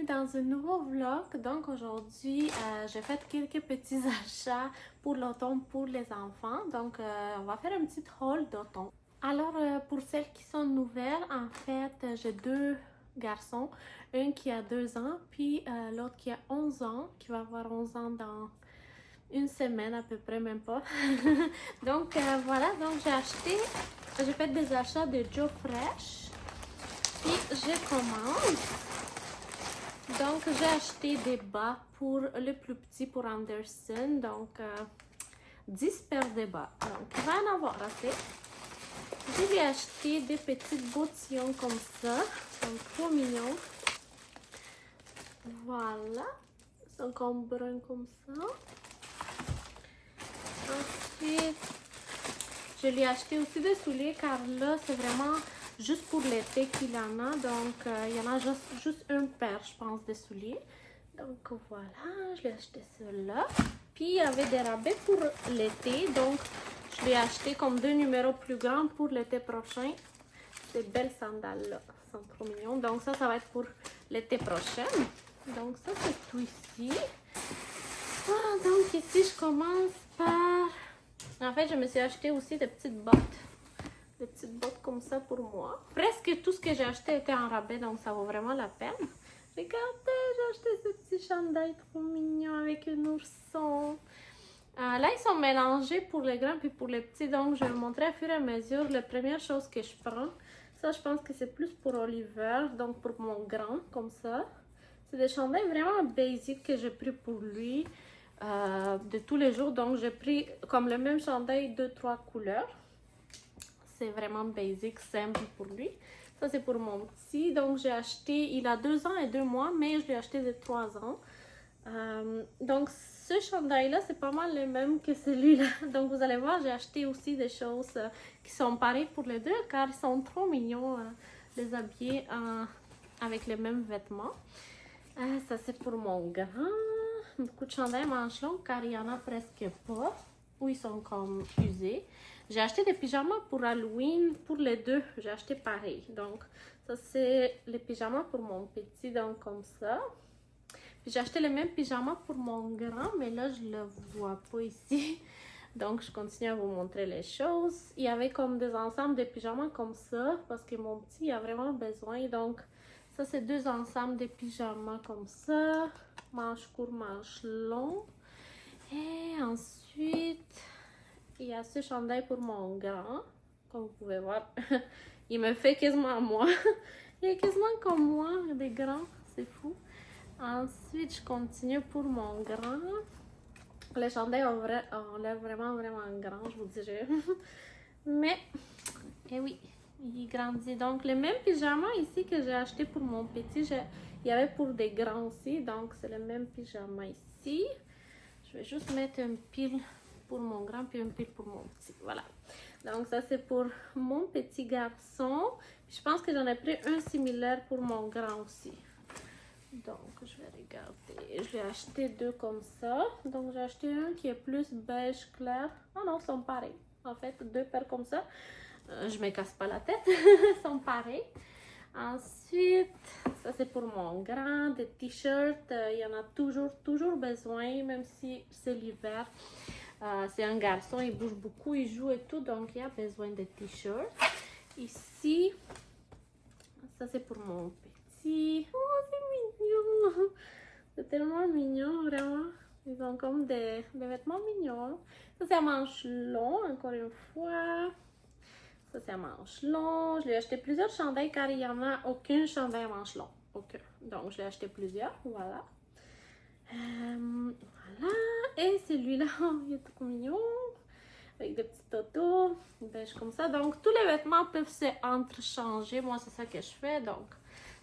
Dans un nouveau vlog. Donc aujourd'hui, j'ai fait quelques petits achats pour l'automne pour les enfants. Donc on va faire un petit haul d'automne. Alors pour celles qui sont nouvelles, en fait, j'ai deux garçons. Un qui a 2 ans, puis l'autre qui a 11 ans, qui va avoir 11 ans dans une semaine à peu près, même pas. Donc voilà, donc j'ai fait des achats de Joe Fresh. Puis je commence. Donc, j'ai acheté des bas pour le plus petit, pour Anderson. Donc, 10 paires de bas. Donc, il va en avoir assez. Je lui ai acheté des petites bottillons comme ça. Ils sont trop mignons. Voilà. Ils sont comme bruns comme ça. Ensuite, je lui ai acheté aussi des souliers car là, c'est vraiment juste pour l'été qu'il en a. Donc, il y en a juste une paire, je pense, de souliers. Donc, voilà, je lui ai acheté ceux-là. Puis, il y avait des rabais pour l'été. Donc, je lui ai acheté comme 2 numéros plus grands pour l'été prochain. Ces belles sandales-là sont trop mignons. Donc, ça va être pour l'été prochain. Donc, ça, c'est tout ici. Ah, donc, ici, je commence par... En fait, je me suis acheté aussi des petites bottes. Des petites bottes comme ça pour moi. Presque tout ce que j'ai acheté était en rabais, donc ça vaut vraiment la peine. Regardez, j'ai acheté ce petit chandail trop mignon avec un ourson. Là, ils sont mélangés pour les grands et pour les petits, donc je vais vous montrer à fur et à mesure les premières choses que je prends. Ça, je pense que c'est plus pour Oliver, donc pour mon grand, comme ça. C'est des chandails vraiment basiques que j'ai pris pour lui de tous les jours. Donc, j'ai pris comme le même chandail 2-3 couleurs. C'est vraiment basic, simple pour lui. Ça, c'est pour mon petit. Donc, j'ai acheté, il a 2 ans et 2 mois, mais je l'ai acheté de 3 ans. Donc, ce chandail-là, c'est pas mal le même que celui-là. Donc, vous allez voir, j'ai acheté aussi des choses qui sont pareilles pour les deux, car ils sont trop mignons, les habiller avec les mêmes vêtements. Ça, c'est pour mon grand. Beaucoup de chandails manches longues, car il y en a presque pas, ou ils sont comme usés. J'ai acheté des pyjamas pour Halloween, pour les deux, j'ai acheté pareil. Donc, ça c'est les pyjamas pour mon petit, donc comme ça. Puis j'ai acheté le même pyjama pour mon grand, mais là je le vois pas ici. Donc, je continue à vous montrer les choses. Il y avait comme des ensembles de pyjamas comme ça, parce que mon petit a vraiment besoin. Donc, ça c'est 2 ensembles de pyjamas comme ça. Manches courtes, manches longues. Et ensuite... il y a ce chandail pour mon grand, comme vous pouvez voir. Il me fait quasiment à moi. Il est quasiment comme moi, des grands, c'est fou. Ensuite, je continue pour mon grand. Les chandails ont l'air vraiment grand, je vous dirais. Mais, eh oui, il grandit. Donc, le même pyjama ici que j'ai acheté pour mon petit, il y avait pour des grands aussi. Donc, c'est le même pyjama ici. Je vais juste mettre un pile pour mon grand puis un pile pour mon petit. Voilà. Donc ça c'est pour mon petit garçon. Je pense que j'en ai pris un similaire pour mon grand aussi. Donc je vais regarder. Je l'ai acheté 2 comme ça. Donc j'ai acheté un qui est plus beige clair. Oh non, ils sont pareils. En fait, 2 paires comme ça. Je me casse pas la tête. Ils sont pareils. Ensuite, ça c'est pour mon grand, des t-shirts. Il y en a toujours besoin, même si c'est l'hiver. C'est un garçon, il bouge beaucoup, il joue et tout, donc il a besoin de t-shirts. Ici, ça c'est pour mon petit. Oh, c'est mignon! C'est tellement mignon, vraiment. Ils ont comme des vêtements mignons. Ça c'est à manches longues, encore une fois. Ça c'est à manches longues. Je lui ai acheté plusieurs chandails car il n'y en a aucun chandail à manches longues. Aucun. Donc je l'ai acheté plusieurs, voilà. Voilà, et celui-là, il est tout mignon, avec des petits autos, beige comme ça. Donc, tous les vêtements peuvent se entrechanger. Moi, c'est ça que je fais. Donc,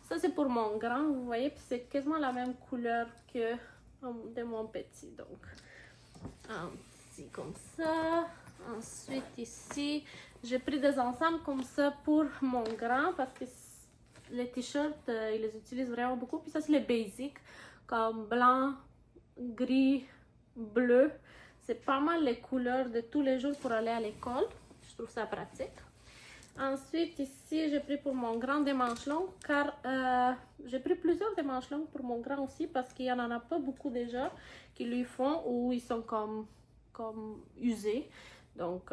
ça, c'est pour mon grand, vous voyez, puis c'est quasiment la même couleur que de mon petit. Donc, un petit comme ça. Ensuite, ici, j'ai pris des ensembles comme ça pour mon grand parce que les t-shirts, ils les utilisent vraiment beaucoup. Puis ça, c'est les basics comme blanc, gris, bleu. C'est pas mal les couleurs de tous les jours pour aller à l'école. Je trouve ça pratique. Ensuite, ici, j'ai pris pour mon grand des manches longues car j'ai pris plusieurs des manches longues pour mon grand aussi parce qu'il n'y en a pas beaucoup déjà qui lui font ou ils sont comme usés. Donc,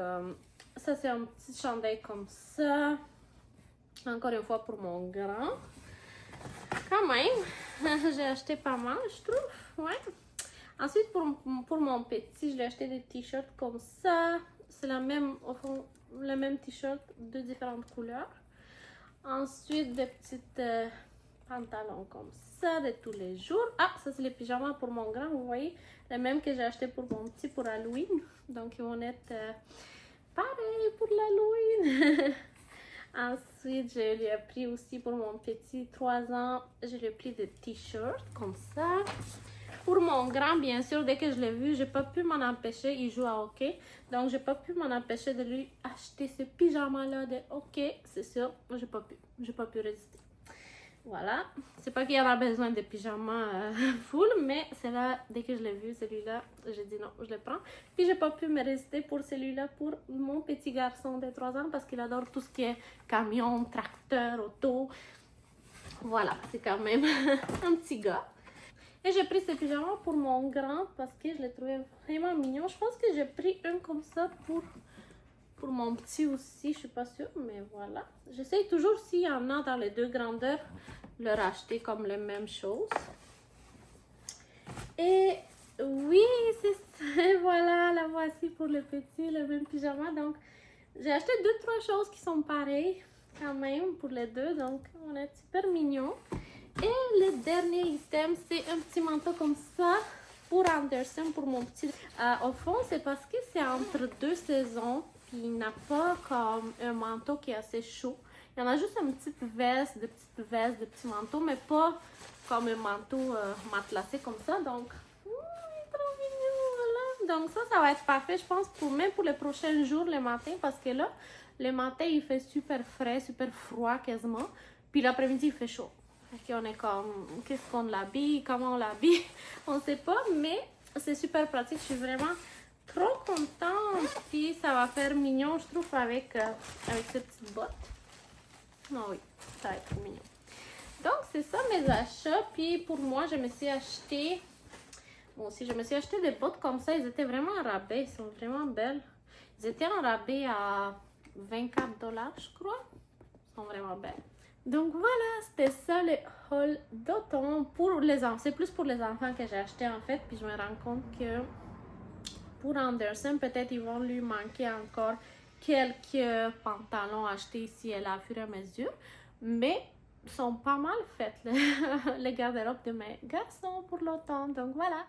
ça, c'est un petit chandail comme ça. Encore une fois pour mon grand. Quand même, j'ai acheté pas mal, je trouve. Ouais. Ensuite, pour mon petit, je l'ai acheté des t-shirts comme ça. C'est la même, au fond, le même t-shirt de différentes couleurs. Ensuite, des petites pantalons comme ça de tous les jours. Ah, ça c'est les pyjamas pour mon grand, vous voyez. Les mêmes que j'ai acheté pour mon petit pour Halloween. Donc, ils vont être pareils pour l'Halloween. Ensuite, je lui ai pris aussi pour mon petit 3 ans, je lui ai pris des t-shirts comme ça. Pour mon grand, bien sûr, dès que je l'ai vu, j'ai pas pu m'en empêcher. Il joue à hockey. Donc, j'ai pas pu m'en empêcher de lui acheter ce pyjama-là de hockey. C'est sûr, j'ai pas pu. J'ai pas pu résister. Voilà. C'est pas qu'il y en a besoin de pyjamas full, mais c'est là, dès que je l'ai vu, celui-là, j'ai dit non, je le prends. Puis, j'ai pas pu me résister pour celui-là pour mon petit garçon de 3 ans parce qu'il adore tout ce qui est camion, tracteur, auto. Voilà, c'est quand même un petit gars. Et j'ai pris ce pyjama pour mon grand parce que je l'ai trouvé vraiment mignon. Je pense que j'ai pris un comme ça pour mon petit aussi, je suis pas sûre, mais voilà. J'essaye toujours, s'il y en a dans les deux grandeurs, leur acheter comme les mêmes choses. Et oui, c'est ça, voilà, la voici pour le petit, le même pyjama. Donc, j'ai acheté 2-3 choses qui sont pareilles quand même pour les deux, donc on est super mignons. Et le dernier item, c'est un petit manteau comme ça pour Anderson, pour mon petit. Au fond, c'est parce que c'est entre 2 saisons, puis il n'a pas comme un manteau qui est assez chaud. Il y en a juste une petite veste, de petits manteaux, mais pas comme un manteau matelassé comme ça. Donc, il est trop mignon, voilà. Donc ça va être parfait, je pense, même pour les prochains jours, le matin, parce que là, le matin, il fait super frais, super froid quasiment. Puis l'après-midi, il fait chaud. On est comme, qu'est-ce qu'on l'habille, comment on l'habille, on sait pas, mais c'est super pratique. Je suis vraiment trop contente. Puis ça va faire mignon, je trouve, avec ces petites bottes. Oh oui, ça va être mignon. Donc, c'est ça mes achats. Puis pour moi, je me suis acheté, bon aussi, je me suis acheté des bottes comme ça. Ils étaient vraiment en rabais, ils sont vraiment belles. Ils étaient en rabais à 24 $, je crois. Ils sont vraiment belles. Donc voilà, c'était ça le haul d'automne pour les enfants. C'est plus pour les enfants que j'ai acheté en fait. Puis je me rends compte que pour Anderson, peut-être ils vont lui manquer encore quelques pantalons achetés ici et là, au fur et à mesure. Mais ils sont pas mal faits, les garde-robes de mes garçons pour l'automne. Donc voilà.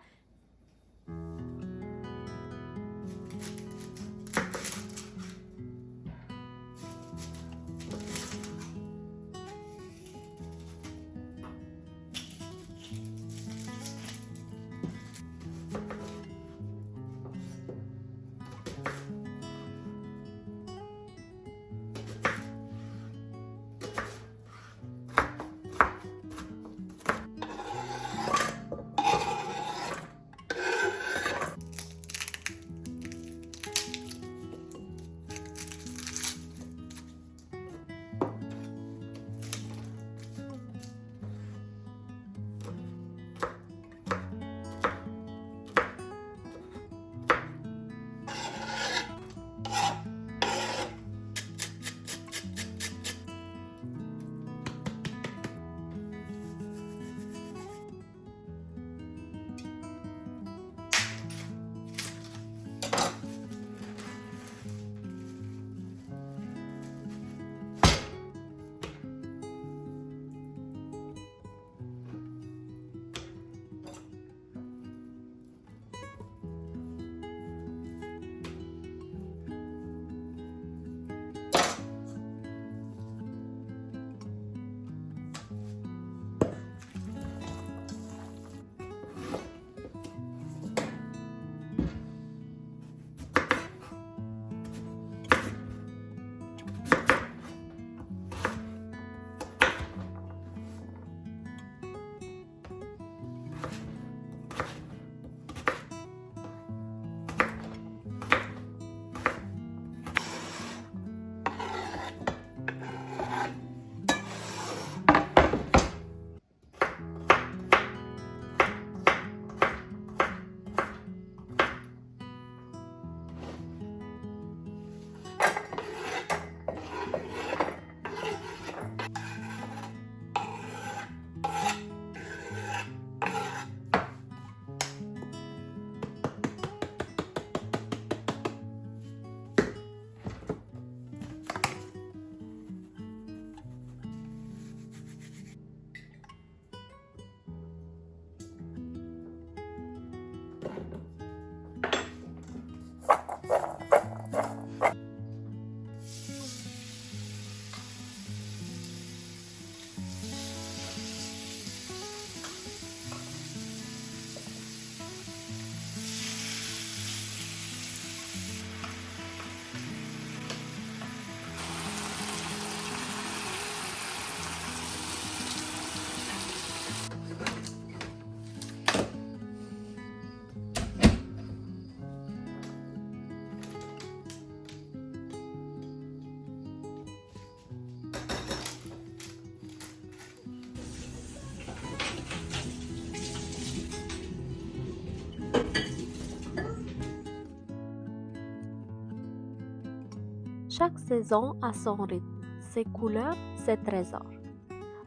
saison a son rythme, ses couleurs, ses trésors.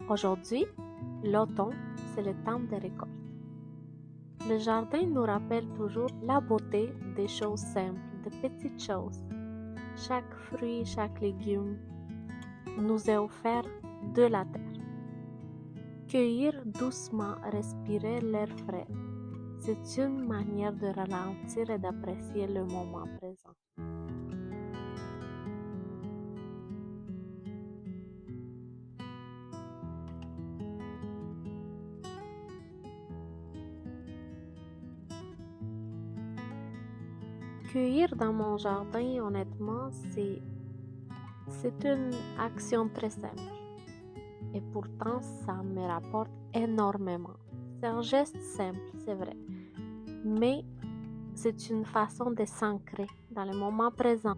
Aujourd'hui, l'automne, c'est le temps des récoltes. Le jardin nous rappelle toujours la beauté des choses simples, des petites choses. Chaque fruit, chaque légume nous est offert de la terre. Cueillir doucement, respirer l'air frais, c'est une manière de ralentir et d'apprécier le moment présent. Cueillir dans mon jardin, honnêtement, c'est une action très simple. Et pourtant, ça me rapporte énormément. C'est un geste simple, c'est vrai. Mais c'est une façon de s'ancrer dans le moment présent.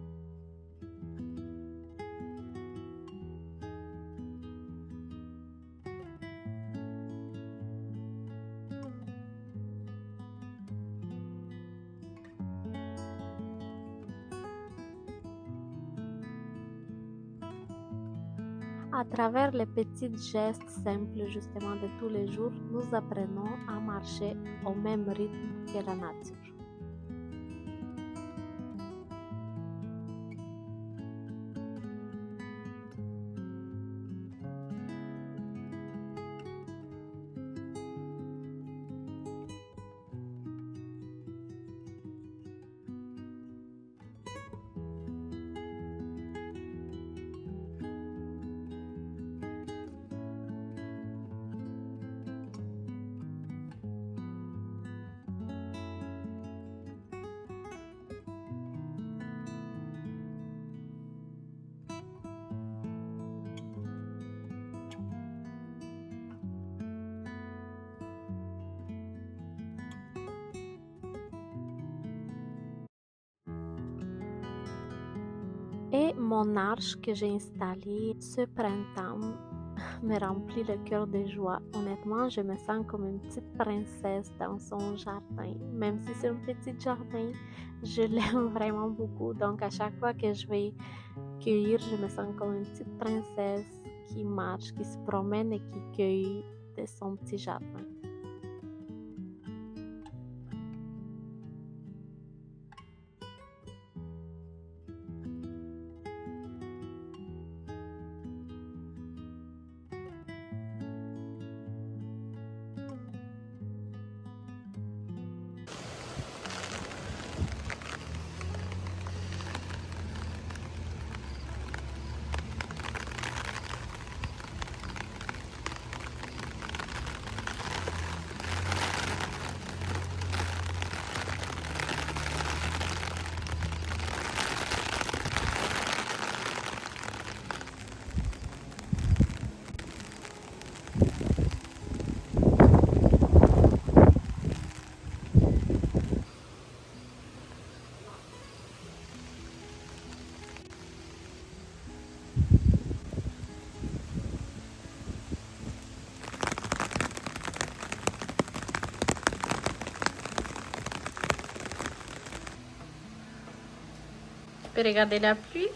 À travers les petits gestes simples justement de tous les jours, nous apprenons à marcher au même rythme que la nature. Et mon arche que j'ai installée ce printemps me remplit le cœur de joie. Honnêtement, je me sens comme une petite princesse dans son jardin. Même si c'est un petit jardin, je l'aime vraiment beaucoup. Donc à chaque fois que je vais cueillir, je me sens comme une petite princesse qui marche, qui se promène et qui cueille de son petit jardin. Tu peux regarder la pluie?